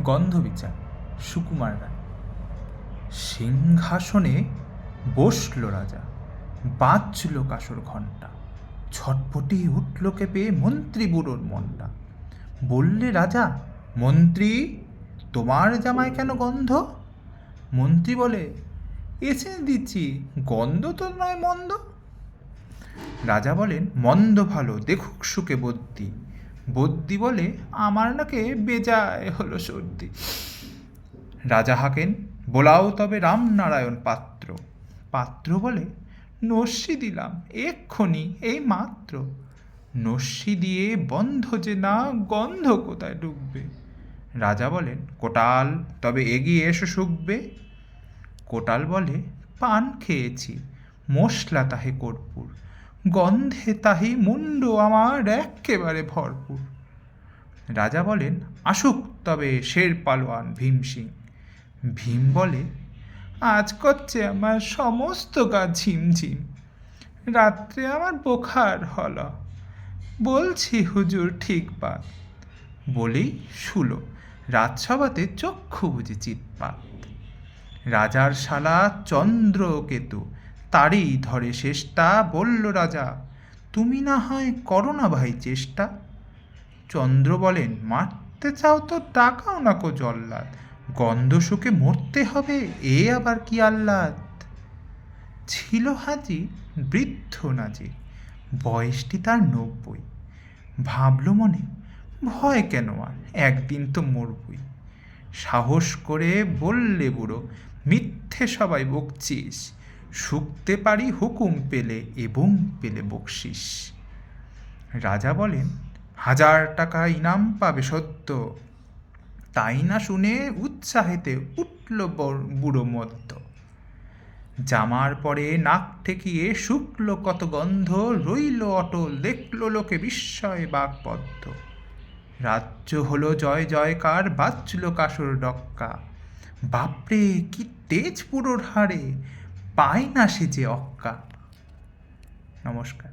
গন্ধবিচার সুকুমার রায়। সিংহাসনে বসল রাজা, বাজল কাসর ঘণ্টা, ছটপটি উঠল কেঁপে মন্ত্রী বুড়োর মনটা। বললে রাজা, মন্ত্রী তোমার জামায় কেন গন্ধ? মন্ত্রী বলে, এসে দিচ্ছি, গন্ধ তো নয় মন্দ। রাজা বলেন, মন্দ ভালো দেখুক সুখে বদ্যি। বদ্যি বলে, আমার নাকে বেজায় হলো সর্দি। রাজা হাঁকেন, বোলাও তবে রামনারায়ণ পাত্র। পাত্র বলে, নস্যি দিলাম এক্ষুনি এই মাত্র। নস্যি দিয়ে বন্ধ যে না, গন্ধ কোথায় ঢুকবে? রাজা বলেন, কোটাল তবে এগিয়ে এসো শুকবে। কোটাল বলে, পান খেয়েছি মশলা তাহে কর্পূর, গন্ধে তাহি মুন্ড আমার এক্কেবারে ভরপুর। রাজা বলেন, আসুক তবে শের পালোয়ান ভীম সিং। ভীম বলে, আজ করছে আমার সমস্ত গা ঝিমঝিম, রাত্রে আমার বোখার হল, বলছি হুজুর ঠিক বাত। বলেই শুলো রাজসভাতে চক্ষু বুঝে চিৎপাত। রাজার শালা চন্দ্রকেতু তারই ধরে শেষটা। বলল রাজা, তুমি না হয় করো না ভাই চেষ্টা। চন্দ্র বলেন, মারতে চাও তো ডাকাও না কো জল্লাদ, গন্ধ শুকে মরতে হবে এ আবার কি আহ্লাদ। ছিল হাজি বৃদ্ধ নাজির, বয়সটি তার ৯০। ভাবল মনে, ভয় কেন আর, একদিন তো মরবই। সাহস করে বললে বুড়ো, মিথ্যে সবাই বকছিস, শুকতে পারি হুকুম পেলে এবং পেলে বকশিস। রাজা বলেন, ১০০০ টাকা ইনাম পাবে সত্য। তাই না শুনে উৎসাহেতে উঠল বুড়ো মদ্য। জামার পরে নাক ঠেকিয়ে শুকলো কত গন্ধ, রইল অটল দেখল লোকে বিস্ময়ে বাকপদ্ম। রাজ্য হলো জয় জয়কার, বাজল কাসর ডক্কা, বাপরে কি তেজ বুড়োর হাড়ে, পায় না সে যে অক্কা। নমস্কার।